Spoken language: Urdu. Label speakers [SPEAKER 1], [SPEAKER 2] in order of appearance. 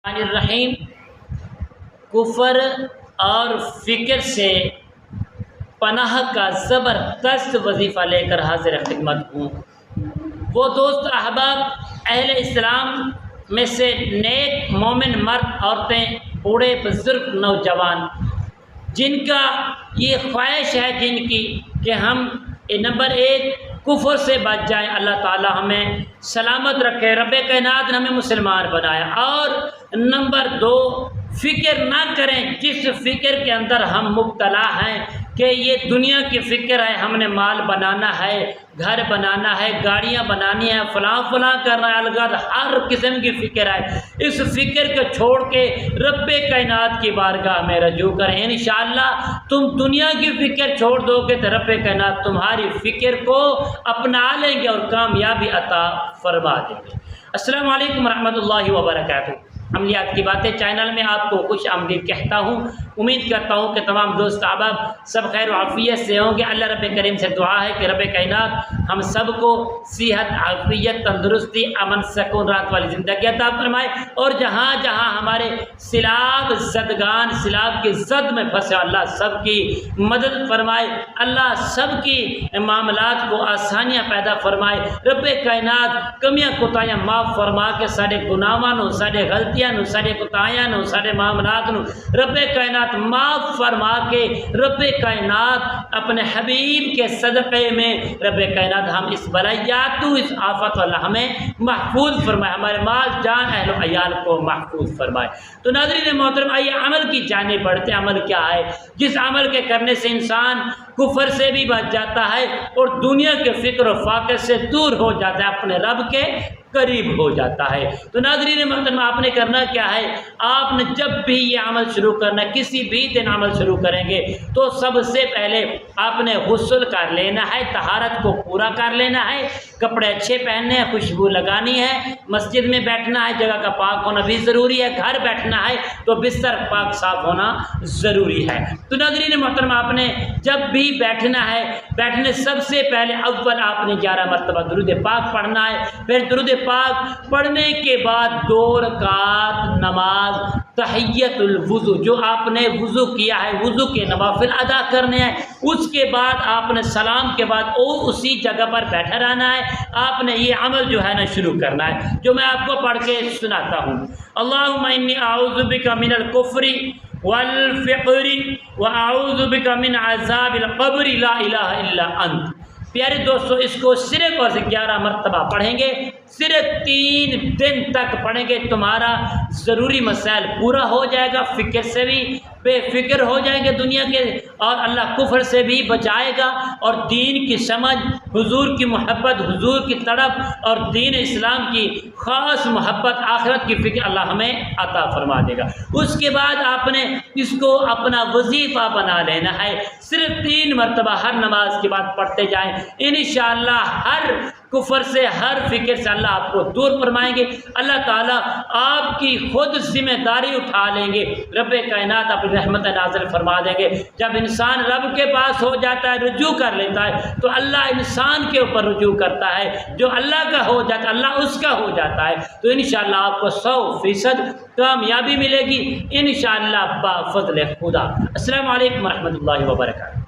[SPEAKER 1] الرحیم کفر اور فکر سے پناہ کا زبردست وظیفہ لے کر حاضر خدمت ہوں۔ وہ دوست احباب اہل اسلام میں سے نیک مومن مرد عورتیں بوڑھے بزرگ نوجوان جن کا یہ خواہش ہے جن کی کہ ہم نمبر 1 کفر سے بچ جائیں، اللہ تعالی ہمیں سلامت رکھے، رب کائنات نے ہمیں مسلمان بنایا، اور نمبر 2 فکر نہ کریں جس فکر کے اندر ہم مبتلا ہیں کہ یہ دنیا کی فکر ہے، ہم نے مال بنانا ہے، گھر بنانا ہے، گاڑیاں بنانی ہیں، فلاں فلاں کرنا ہے، الگ ہر قسم کی فکر ہے۔ اس فکر کو چھوڑ کے رب کائنات کی بارگاہ میں رجوع کریں، انشاءاللہ تم دنیا کی فکر چھوڑ دو گے تو رب کائنات تمہاری فکر کو اپنا لیں گے اور کامیابی عطا فرما دیں گے۔ السلام علیکم ورحمۃ اللہ وبرکاتہ۔ عملیات کی باتیں چینل میں آپ کو خوش آمدید کہتا ہوں۔ امید کرتا ہوں کہ تمام دوست احباب سب خیر و عافیت سے ہوں گے۔ اللہ رب کریم سے دعا ہے کہ رب کائنات ہم سب کو صحت، عافیت، تندرستی، امن، سکون، رات والی زندگی عطا فرمائے، اور جہاں جہاں ہمارے سیلاب زدگان سیلاب کی زد میں پھنسے اللہ سب کی مدد فرمائے، اللہ سب کی معاملات کو آسانیاں پیدا فرمائے، رب کائنات کمیاں کوتاہیاں معاف فرما کے سارے گناہاں نو، سارے غلطیاں نو، سارے کوتاہیاں نو، سارے معاملات نو رب کائنات معاف فرما کے رب کائنات اپنے حبیب کے صدقے میں رب کائنات ہم اس بلایات اس آفت والا ہمیں محفوظ فرمائے، ہمارے مال جان اہل و عیال کو محفوظ فرمائے۔ تو ناظرین محترم، آئیے عمل کی جانب بڑھتے ہیں۔ عمل کیا ہے جس عمل کے کرنے سے انسان کفر سے بھی بچ جاتا ہے اور دنیا کے فکر و فاقے سے دور ہو جاتا ہے، اپنے رب کے قریب ہو جاتا ہے۔ تو ناظرین محترم، آپ نے کرنا کیا ہے، آپ نے جب بھی یہ عمل شروع کرنا ہے، کسی بھی دن عمل شروع کریں گے تو سب سے پہلے آپ نے غسل کر لینا ہے، طہارت کو پورا کر لینا ہے، کپڑے اچھے پہننے ہیں، خوشبو لگانی ہے، مسجد میں بیٹھنا ہے، جگہ کا پاک ہونا بھی ضروری ہے، گھر بیٹھنا ہے تو بستر پاک صاف ہونا ضروری ہے۔ تو ناظرین محترم، آپ نے جب بھی بیٹھنا ہے، بیٹھنے سب سے پہلے اول آپ نے 11 مرتبہ درود پاک پڑھنا ہے، پھر درود پاک پڑھنے کے بعد 2 رکعت نماز تحیت الوضو، جو آپ نے وضو کیا ہے وضو کے نوافل ادا کرنے ہیں، اس کے بعد آپ نے سلام کے بعد اسی جگہ پر بیٹھا رہنا ہے، آپ نے یہ عمل جو ہے نا شروع کرنا ہے، جو میں آپ کو پڑھ کے سناتا ہوں۔ اللہم انی اعوذ بک من الکفر والفقر واعوذ بک من عذاب القبر لا الہ الا انت۔ پیارے دوستو، اس کو صرف اور 11 مرتبہ پڑھیں گے، صرف 3 دن تک پڑھیں گے، تمہارا ضروری مسائل پورا ہو جائے گا، فکر سے بھی بے فکر ہو جائیں گے دنیا کے، اور اللہ کفر سے بھی بچائے گا، اور دین کی سمجھ، حضور کی محبت، حضور کی تڑپ اور دین اسلام کی خاص محبت، آخرت کی فکر اللہ ہمیں عطا فرما دے گا۔ اس کے بعد آپ نے اس کو اپنا وظیفہ بنا لینا ہے، صرف 3 مرتبہ ہر نماز کے بعد پڑھتے جائیں، انشاءاللہ ہر کفر سے، ہر فکر سے اللہ آپ کو دور فرمائیں گے، اللہ تعالیٰ آپ کی خود ذمہ داری اٹھا لیں گے، رب کائنات اپنی رحمت نازل فرما دیں گے۔ جب انسان رب کے پاس ہو جاتا ہے، رجوع کر لیتا ہے، تو اللہ انسان کے اوپر رجوع کرتا ہے، جو اللہ کا ہو جاتا ہے اللہ اس کا ہو جاتا ہے، تو انشاءاللہ آپ کو 100% کامیابی ملے گی انشاءاللہ بفضل خدا۔ السلام علیکم ورحمۃ اللہ وبرکاتہ۔